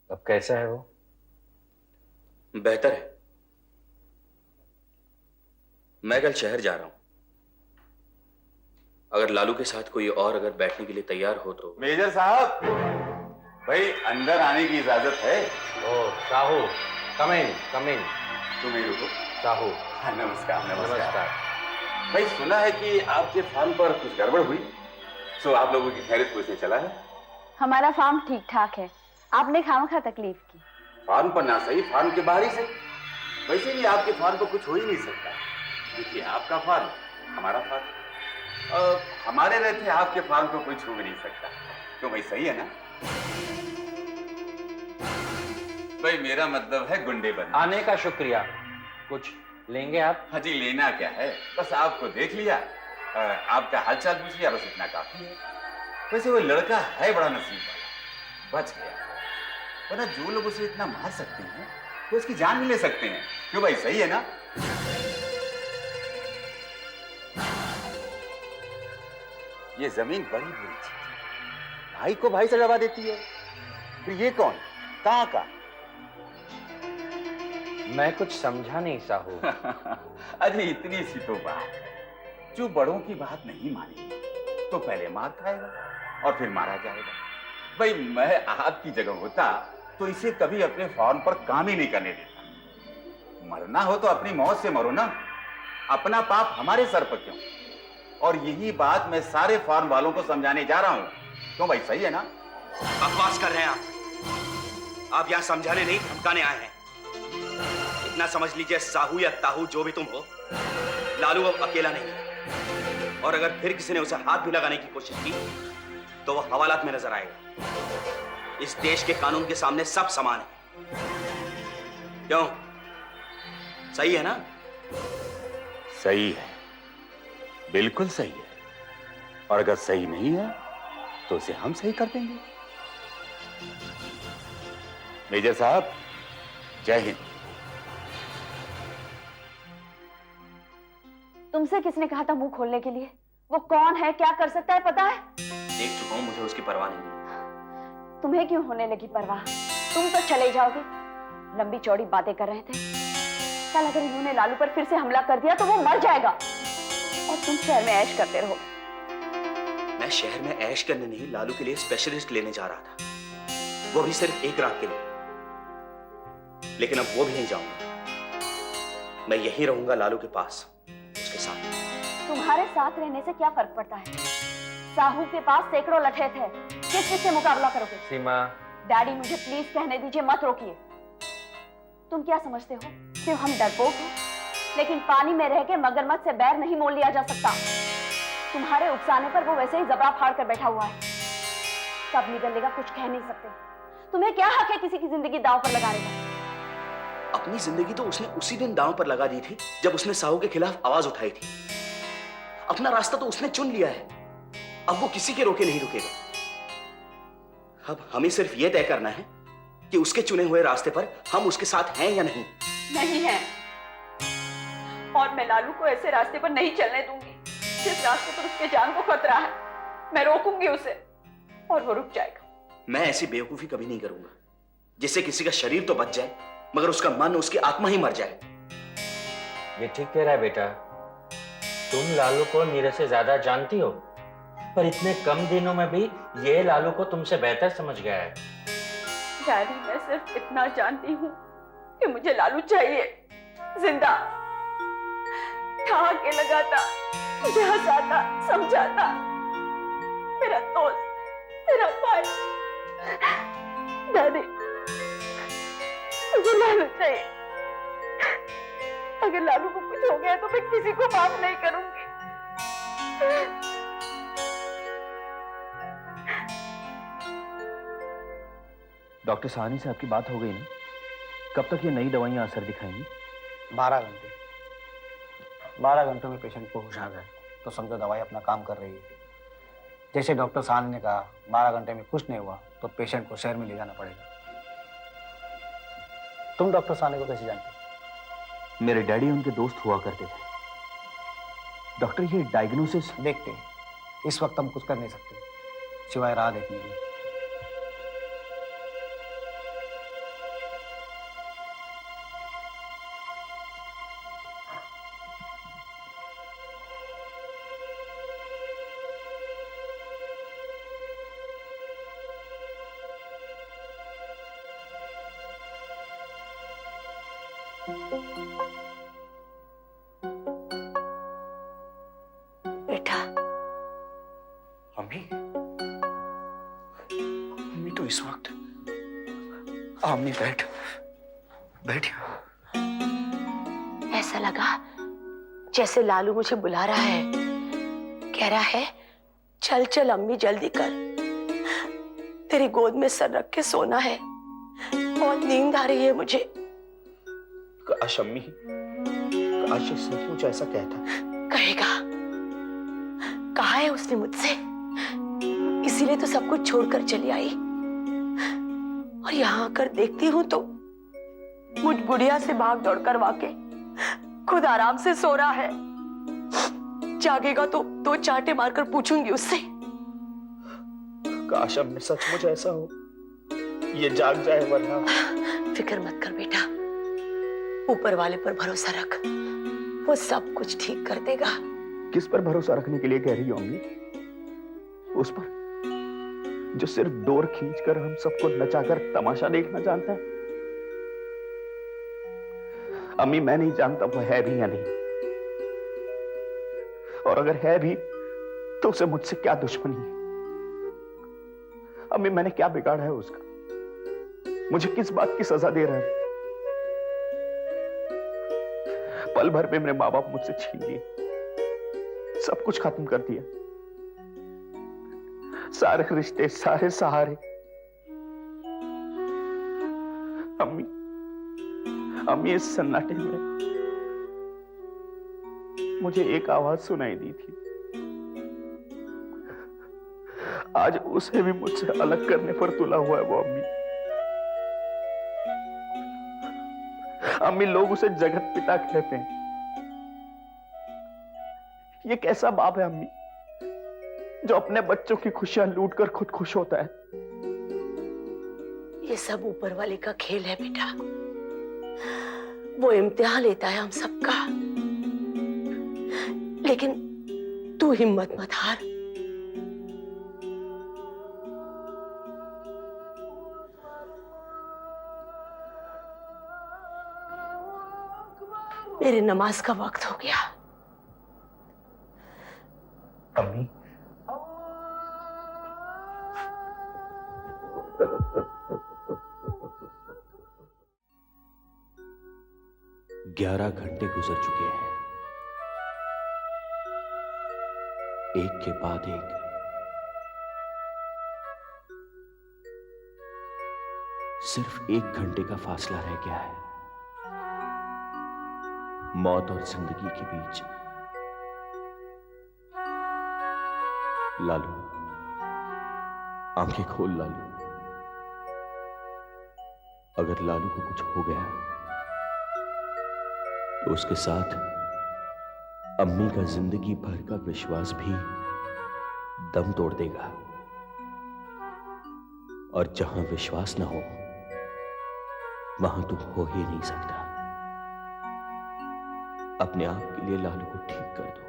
अब कैसा है वो? बेहतर है। मैं कल शहर जा रहा हूं। अगर लालू के साथ कोई और अगर बैठने के लिए तैयार हो तो। मेजर साहब, भाई अंदर आने की इजाजत है? ओ साहू, कम इन कम इन। तुम ही रुको। साहू। हाँ, नमस्कार नमस्कार। नमस्कार। भाई सुना है कि आपके फार्म पर कुछ गड़बड़ हुई, सो आप लोगों की खैरियत पूछने चला है। हमारा फार्म ठीक ठाक है, आपने खामखा तकलीफ की। फार्म पर ना सही, फार्म के बाहर ही सही। वैसे भी आपके फार्म पर कुछ हो ही नहीं सकता। देखिए, आपका फार्म हमारा फार्म, हमारे रहते आपके फार्म को कोई छू भी नहीं सकता। क्यों भाई, सही है ना? भाई मेरा मतलब है गुंडे बनना। आने का शुक्रिया। कुछ लेंगे आप? हाँ जी, लेना क्या है, बस आपको देख लिया, आपका हालचाल पूछ लिया, बस इतना काफी है। वैसे वो लड़का है बड़ा नसीब वाला, बच गया। वरना जो लोग उसे इतना मार सकते हैं वो उसकी जान भी ले सकते हैं। क्यों भाई, सही है ना? ये जमीन बड़ी बुरी चीज है, भाई को भाई से लड़वा देती है। फिर ये कौन, कहां का? मैं कुछ समझा नहीं साहू। अरे इतनी सी तो बात, जो बड़ों की बात नहीं मानेगा तो पहले मार खाएगा और फिर मारा जाएगा। भाई मैं आपकी जगह होता तो इसे कभी अपने फार्म पर काम ही नहीं करने देता। मरना हो तो अपनी मौत से मरो ना, अपना पाप हमारे सर पर क्यों? और यही बात मैं सारे फार्म वालों को समझाने जा रहा हूं। क्यों भाई, सही है ना? बकवास कर रहे हैं आप यहां समझाने नहीं धमकाने आए हैं। इतना समझ लीजिए, साहू या ताहू जो भी तुम हो, लालू अब अकेला नहीं है। और अगर फिर किसी ने उसे हाथ भी लगाने की कोशिश की तो वो हवालात में नजर आएगा। इस देश के कानून के सामने सब समान है। क्यों, सही है ना? सही है, बिल्कुल सही है। और अगर सही नहीं है तो उसे हम सही कर देंगे। मेजर साहब, जय हिंद। तुमसे किसने कहा था मुंह खोलने के लिए? वो कौन है, क्या कर सकता है, पता है? देख चुका हूं, मुझे उसकी परवाह नहीं है। तुम्हें क्यों होने लगी परवाह? तुम तो चले जाओगे। लंबी चौड़ी बातें कर रहे थे। कल अगर इन्होंने लालू पर फिर से हमला कर दिया तो वो मर जाएगा और तुम शहर में ऐश करते रहोगे। मैं शहर में ऐश करने नहीं, लालू के लिए स्पेशलिस्ट लेने जा रहा था, वो भी सिर्फ एक रात के लिए। लेकिन अब वो भी नहीं जाऊंगा। मैं यहीं रहूंगा लालू के पास, उसके साथ। तुम्हारे साथ रहने से क्या फर्क पड़ता है? साहू के पास सैकड़ों लठे थे, किससे मुकाबला करोगे? सीमा। डैडी, मुझे प्लीज कहने दीजिए, मत रोकिए। तुम क्या समझते हो कि हम डरपोक हैं? लेकिन पानी में रह के मगरमच्छ से बैर नहीं मोल लिया जा सकता। तुम्हारे उकसाने पर वो वैसे ही जबड़ा फाड़ कर बैठा हुआ है। कब निकल लेगा कुछ कह नहीं सकते। तुम्हें क्या हक है किसी की जिंदगी दांव पर लगाने का? अपनी जिंदगी तो उसने उसी दिन दांव पर लगा दी थी जब उसने साहू के खिलाफ आवाज उठाई थी। अपना रास्ता तो उसने चुन लिया है, अब वो किसी के रोके नहीं रुकेगा। अब हमें सिर्फ यह तय करना है कि उसके चुने हुए रास्ते पर हम उसके साथ हैं या नहीं। नहीं है, और मैं लालू को ऐसे रास्ते पर नहीं चलने दूंगी जिस रास्ते पर उसके जान को खतरा है। मैं रोकूंगी उसे और वो रुक जाएगा। मैं ऐसी बेवकूफी कभी नहीं करूंगा जिससे किसी का शरीर तो बच जाए मगर उसका मन, उसकी आत्मा ही मर जाए। ये ठीक कह रहा है बेटा। तुम लालू को नीरज से ज्यादा जानती हो, पर इतने कम दिनों में भी ये लालू को तुमसे बेहतर समझ गया है। डैडी, मैं सिर्फ इतना जानती हूँ कि मुझे लालू चाहिए, जिंदा, ठा के लगाता, मुझे हंसाता, समझाता, मेरा दोस्त, मेरा भाई। डैडी, मुझे लालू चाहिए। अगर लालू को कुछ हो गया तो मैं किसी को माफ नहीं करूंगी। डॉक्टर साहनी से आपकी बात हो गई ना? कब तक ये नई दवाइयां असर दिखाएंगी? 12 घंटे। 12 घंटों में पेशेंट को होश आ जाए तो समझो दवाई अपना काम कर रही है। जैसे डॉक्टर साहनी ने कहा 12 घंटे में कुछ नहीं हुआ तो पेशेंट को शहर में ले जाना पड़ेगा। तुम डॉक्टर साहनी को कैसे जानते? मेरे डैडी उनके दोस्त हुआ करते थे। डॉक्टर, ये डायग्नोसिस देखते हैं, इस वक्त हम कुछ कर नहीं सकते सिवाय राह देखने की। बेटा, मम्मी, मम्मी तो इस वक्त मम्मी बैठ यहाँ। ऐसा लगा जैसे लालू मुझे बुला रहा है, कह रहा है चल चल अम्मी जल्दी कर, तेरी गोद में सर रख के सोना है, बहुत नींद आ रही है मुझे। काश अम्मी, काश सचमुच ऐसा कहता। कहेगा, कहा है उसने मुझसे, इसीलिए तो सब कुछ छोड़कर चली आई। और यहाँ आकर देखती हूँ तो मुझ बुढ़िया से भाग दौड़ करवा के खुद आराम से सो रहा है। जागेगा तो दो चांटे मारकर पूछूंगी उससे। काश अम्मी सचमुच ऐसा हो, ये जाग जाए, वरना। फिक्र मत कर बेटा, ऊपर वाले पर भरोसा रख, वो सब कुछ ठीक कर देगा। किस पर भरोसा रखने के लिए कह रही हो अम्मी? उस पर जो सिर्फ डोर खींचकर हम सबको नचाकर तमाशा देखना जानता है? अम्मी, मैं नहीं जानता वो है भी या नहीं, और अगर है भी तो उसे मुझसे क्या दुश्मनी है? अम्मी, मैंने क्या बिगाड़ा है उसका? मुझे किस बात की सजा दे रहा है? पल भर में मेरे माँ बाप मुझसे छीन लिए, सब कुछ खत्म कर दिया, सारे रिश्ते, सारे सहारे। अम्मी, अम्मी, इस सन्नाटे में मुझे एक आवाज सुनाई दी थी, आज उसे भी मुझसे अलग करने पर तुला हुआ है वो अम्मी। अम्मी, लोग उसे जगत पिता कहते हैं, ये कैसा बाप है अम्मी जो अपने बच्चों की खुशियां लूटकर खुद खुश होता है? ये सब ऊपर वाले का खेल है बेटा, वो इम्तिहान लेता है हम सबका। लेकिन तू हिम्मत मत हार। मेरे नमाज का वक्त हो गया। अम्मी, ग्यारह घंटे गुजर चुके हैं, एक के बाद एक। सिर्फ 1 घंटे का फासला रह गया है मौत और जिंदगी के बीच। लालू, आंखें खोल लालू। अगर लालू को कुछ हो गया तो उसके साथ अम्मी का जिंदगी भर का विश्वास भी दम तोड़ देगा। और जहां विश्वास ना हो वहां तो हो ही नहीं सकता। अपने आप के लिए लालू को ठीक कर दो।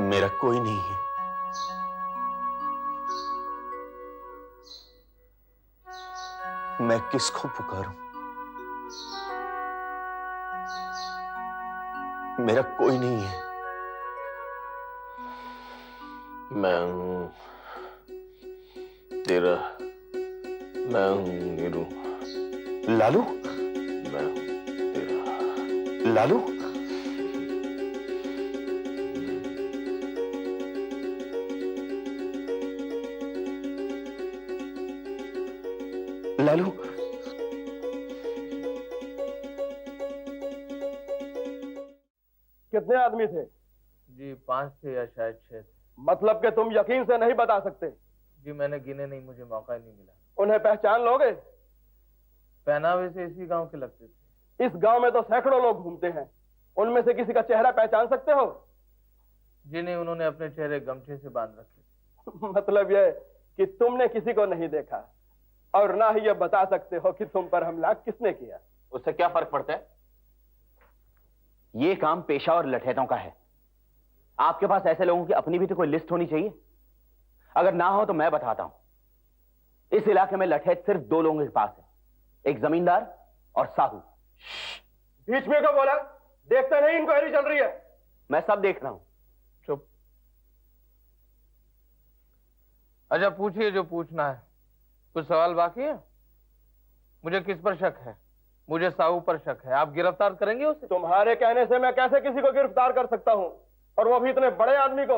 मेरा कोई नहीं है, मैं किसको पुकारूं? मेरा कोई नहीं है। मैं हूं तेरा, मैं हूं नीरू, लालू, मैं हूं तेरा। लालू, लालू, कितने आदमी थे? जी 5 थे या शायद 6 थे। मतलब कि तुम यकीन से नहीं बता सकते? जी मैंने गिने नहीं, मुझे मौका ही नहीं मिला। उन्हें पहचान लोगे? पहनावे से इसी गांव के लगते थे। इस गांव में तो सैकड़ों लोग घूमते हैं, उनमें से किसी का चेहरा पहचान सकते हो? जी नहीं, उन्होंने अपने चेहरे गमछे से बांध रखे। मतलब यह कि तुमने किसी को नहीं देखा और ना ही यह बता सकते हो कि तुम पर हमला किसने किया। उससे क्या फर्क पड़ता है? ये काम पेशा और लठैतों का है। आपके पास ऐसे लोगों की अपनी भी तो कोई लिस्ट होनी चाहिए। अगर ना हो तो मैं बताता हूं। इस इलाके में लठेज सिर्फ 2 लोगों के पास है, एक जमींदार और साहू। बीच में क्यों बोला? देखते नहीं इंक्वायरी चल रही है। मैं सब देख रहा हूं। चुप। अच्छा पूछिए जो पूछना है। कुछ सवाल बाकी है? मुझे किस पर शक है? मुझे साहू पर शक है। आप गिरफ्तार करेंगे उसे? तुम्हारे कहने से मैं कैसे किसी को गिरफ्तार कर सकता हूं, और वो भी इतने बड़े आदमी को?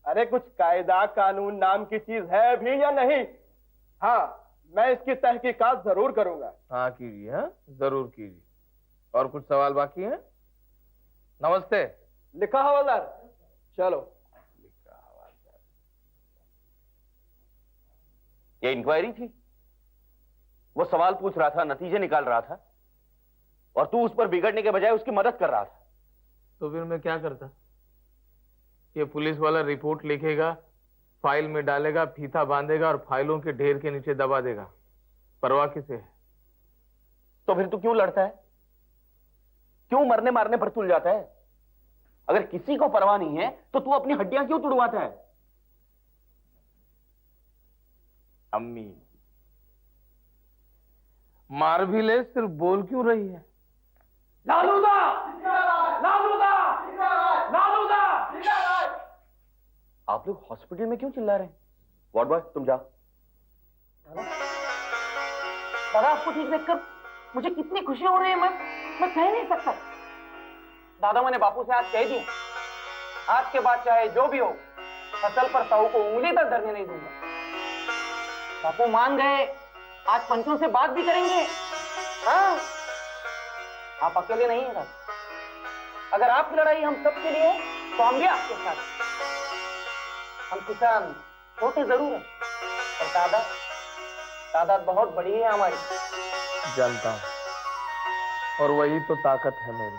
अरे कुछ कायदा कानून नाम की चीज है भी या नहीं? हाँ, मैं इसकी तहकीकात जरूर करूंगा। हाँ कीजिए, हाँ जरूर कीजिए। और कुछ सवाल बाकी है? नमस्ते। लिखा हवलदार। चलो। ये इंक्वायरी थी? वो सवाल पूछ रहा था, नतीजे निकाल रहा था, और तू उस पर बिगड़ने के बजाय उसकी मदद कर रहा था। तो फिर मैं क्या करता? ये पुलिस वाला रिपोर्ट लिखेगा, फाइल में डालेगा, फीता बांधेगा और फाइलों के ढेर के नीचे दबा देगा। परवाह किसे है? तो फिर तू क्यों लड़ता है? क्यों मरने मारने पर तुल जाता है? अगर किसी को परवाह नहीं है तो तू अपनी हड्डियां क्यों तुड़वाता है? अम्मी मार भी ले, सिर्फ बोल क्यों रही है? लालूदा! लालूदा! लालूदा! आप लोग हॉस्पिटल में क्यों चिल्ला रहे हैं? वार्ड बॉय तुम जाओ। दादा आपको ठीक देखकर मुझे कितनी खुशी हो रही है, मैं कह नहीं सकता। दादा मैंने बापू से आज कह दिया, आज के बाद चाहे जो भी हो, फसल पर साहू को उंगली तक धरने नहीं दूंगा। बापू मान गए, आज पंचों से बात भी करेंगे। हाँ, आप अकेले नहीं हैं दादा। अगर आपकी लड़ाई हम सबके लिए है, तो हम भी आपके साथ हैं। हम किसान छोटे जरूर हैं, पर तादाद बहुत बड़ी है हमारी। जानता हूं, और वही तो ताकत है मेरी।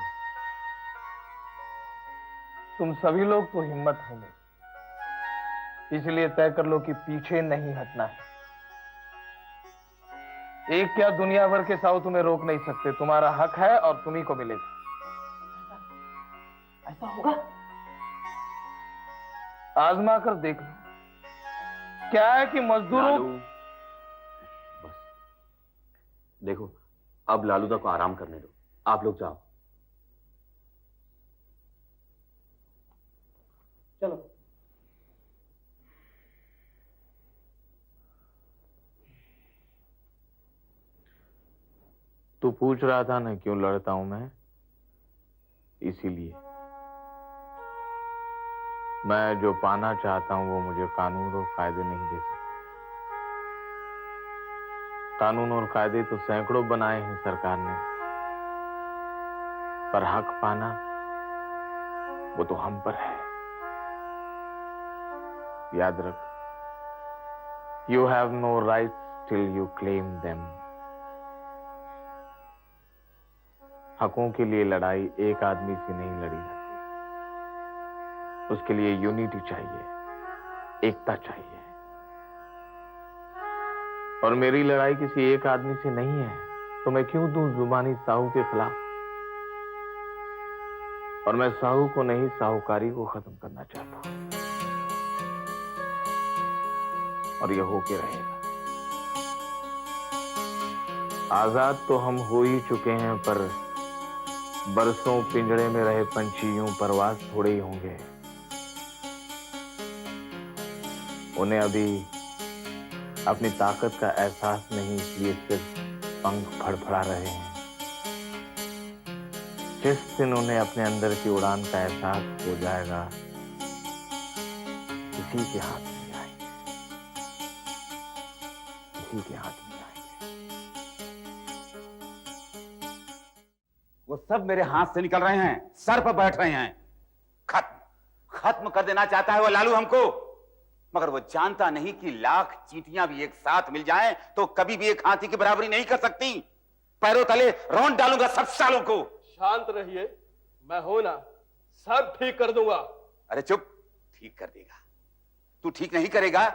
तुम सभी लोग तो हिम्मत हो मेरी, इसलिए तय कर लो कि पीछे नहीं हटना है। एक क्या दुनिया भर के साहू तुम्हें रोक नहीं सकते। तुम्हारा हक है और तुम्ही को मिलेगा। ऐसा होगा? आजमा कर देख लो। क्या है कि मजदूरों लालू, बस देखो, अब लालूदा को आराम करने दो। आप लोग जाओ। चलो। तू पूछ रहा था ना क्यों लड़ता हूं मैं? इसीलिए मैं जो पाना चाहता हूं वो मुझे कानून और कायदे नहीं दे सकते। कानून और कायदे तो सैकड़ों बनाए हैं सरकार ने, पर हक पाना वो तो हम पर है। याद रख, you have no right till you claim them. हकों के लिए लड़ाई एक आदमी से नहीं लड़ी जाती। उसके लिए यूनिटी चाहिए, एकता चाहिए। और मेरी लड़ाई किसी एक आदमी से नहीं है, तो मैं क्यों दूं जुबानी साहू के खिलाफ? और मैं साहू को नहीं, साहूकारी को खत्म करना चाहता हूं, और यह होके रहेगा। आजाद तो हम हो ही चुके हैं, पर बरसों पिंजड़े में रहे पंछी यूं परवाज थोड़े ही होंगे। उन्हें अभी अपनी ताकत का एहसास नहीं, इसलिए सिर्फ पंख फड़फड़ा रहे हैं। जिस दिन उन्हें अपने अंदर की उड़ान का एहसास हो जाएगा, किसी के हाथ नहीं आएंगे, किसी के हाथ नहीं आएंगे। वो सब मेरे हाथ से निकल रहे हैं, सर पर बैठ रहे हैं। खत्म कर देना चाहता है वो लालू हमको, मगर वो जानता नहीं कि लाख चींटियां भी एक साथ मिल जाएं तो कभी भी एक हाथी की बराबरी नहीं कर सकती। पैरों तले रौंद डालूंगा सब सालों को। शांत रहिए, मैं हूं ना, सब ठीक कर दूंगा। अरे चुप, ठीक कर देगा? तू ठीक नहीं करेगा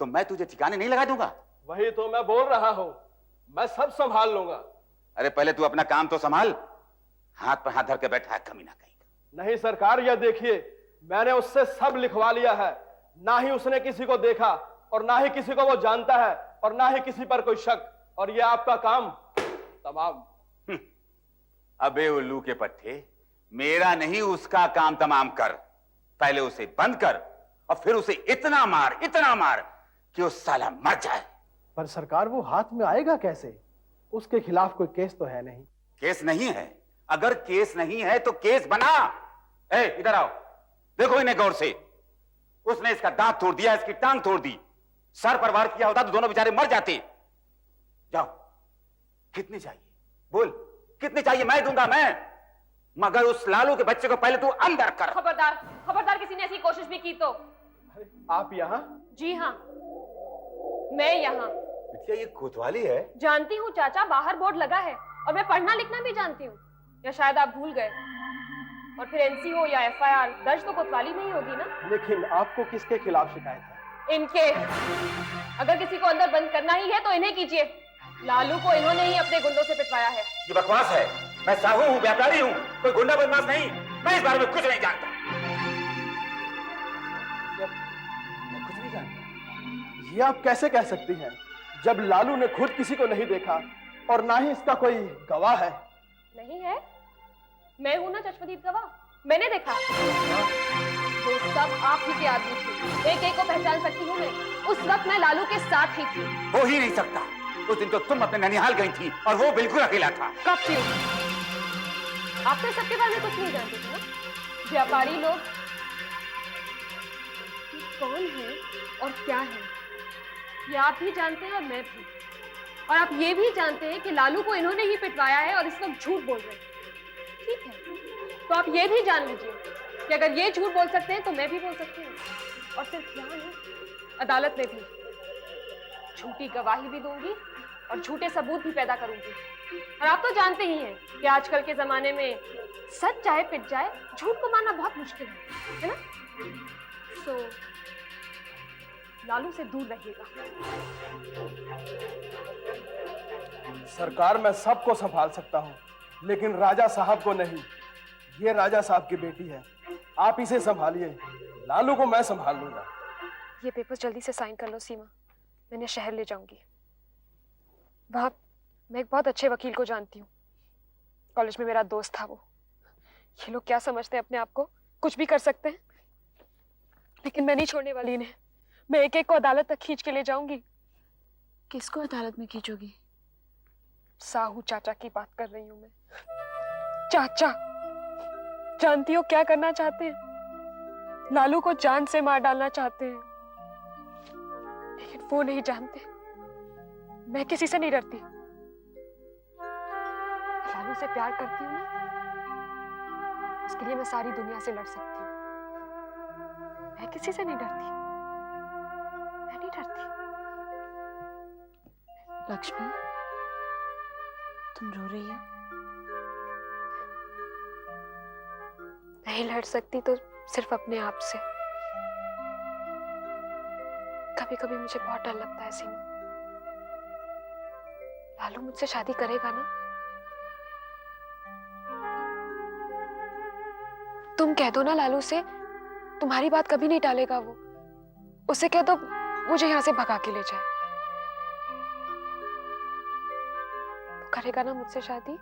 तो मैं तुझे ठिकाने नहीं लगा दूंगा। वही तो मैं बोल रहा हूं, मैं सब संभाल लूंगा। अरे पहले तू अपना काम तो संभाल। हाथ पर हाथ धर के बैठा है कमीना कहीं का। नहीं सरकार, यह देखिए, मैंने उससे सब लिखवा लिया है। ना ही उसने किसी को देखा और ना ही किसी को वो जानता है और ना ही किसी पर कोई शक, और ये आपका काम तमाम। अबे उल्लू के पट्टे, मेरा नहीं उसका काम तमाम कर। पहले उसे बंद कर और फिर उसे इतना मार कि वो साला मर जाए। पर सरकार वो हाथ में आएगा कैसे? उसके खिलाफ कोई केस तो है नहीं। केस नहीं है? अगर केस नहीं है तो केस बना। ए, इधर आओ, देखो इन्हें गौर से। उसने इसका दांत तोड़ दिया, इसकी टांग तोड़ दी। सर पर वार किया होता तो दोनों बेचारे मर जाते। जाओ, कितने चाहिए बोल, कितने चाहिए? मैं दूंगा, मैं। मगर उस लालू के बच्चे को पहले तू अंदर कर। खबरदार, खबरदार, किसी ने ऐसी कोशिश भी की तो। आप यहाँ? जी हाँ, मैं यहाँ। क्या ये कोतवाली है? जानती हूँ चाचा, बाहर बोर्ड लगा है और मैं पढ़ना लिखना भी जानती हूँ। या शायद आप भूल गए। और फिर एनसी हो या एफआईआर दर्ज तो कोतवाली में ही होगी ना। लेकिन आपको किसके खिलाफ शिकायत है? इनके। अगर किसी को अंदर बंद करना ही है तो इन्हें कीजिए। लालू को इन्होंने ही अपने गुंडों से पिटवाया है। ये बकवास है। मैं साहू हूँ, व्यापारी हूँ, कोई गुंडा बदमाश नहीं। मैं इस बारे में कुछ नहीं जानता। मैं कुछ नहीं जानता। ये आप कैसे कह सकती हैं जब लालू ने खुद किसी को नहीं देखा और ना ही इसका कोई गवाह है? नहीं है? मैं हूं ना चश्मदीद गवाह, मैंने देखा। वो सब आप ही के आदमी थे, एक एक को पहचान सकती हूँ मैं। उस वक्त मैं लालू के साथ ही थी। हो ही नहीं सकता। उस दिन तो तुम अपने ननिहाल गई थी और वो बिल्कुल अकेला था। कब थी? आप तो सबके बारे में कुछ नहीं जानते थे ना। व्यापारी लोग कौन है और क्या है ये आप भी जानते हैं और मैं भी। और आप ये भी जानते हैं कि लालू को इन्होंने ही पिटवाया है और इस वक्त झूठ बोल रहे हैं। ठीक है, तो आप ये भी जान लीजिए कि अगर ये झूठ बोल सकते हैं तो मैं भी बोल सकती हूँ। और सिर्फ यहाँ नहीं, अदालत में भी झूठी गवाही भी दूंगी और झूठे सबूत भी पैदा करूंगी। और आप तो जानते ही हैं कि आजकल के जमाने में सच चाहे पिट जाए, झूठ को मानना बहुत मुश्किल है ना? सो लालू से दूर रहिएगा। सरकार, मैं सबको संभाल सकता हूँ लेकिन राजा साहब को नहीं। ये राजा साहब की बेटी है, आप इसे संभालिए। लालू को मैं संभाल लूंगा। ये पेपर जल्दी से साइन कर लो सीमा, मैंने शहर ले जाऊंगी। वहां मैं एक बहुत अच्छे वकील को जानती हूँ, कॉलेज में मेरा दोस्त था वो। ये लोग क्या समझते हैं अपने आप को, कुछ भी कर सकते हैं। लेकिन मैं नहीं छोड़ने वाली इन्हें। मैं एक एक को अदालत तक खींच के ले जाऊंगी। किसको अदालत में खींचोगी? साहू चाचा की बात कर रही हूं मैं। चाचा, जानती हो क्या करना चाहते हैं? लालू को जान से मार डालना चाहते हैं। लेकिन वो नहीं जानते, मैं किसी से नहीं डरती। लालू से प्यार करती हूँ ना, उसके लिए मैं सारी दुनिया से लड़ सकती हूँ। मैं किसी से नहीं डरती, मैं नहीं डरती। लक्ष्मी, तुम रो रही हो? नहीं लड़ सकती तो सिर्फ अपने आप से। कभी कभी मुझे बहुत डर लगता है सीमा। लालू मुझसे शादी करेगा ना? तुम कह दो ना लालू से, तुम्हारी बात कभी नहीं टालेगा वो। उसे कह दो मुझे यहां से भगा के ले जाए। वो करेगा ना मुझसे शादी?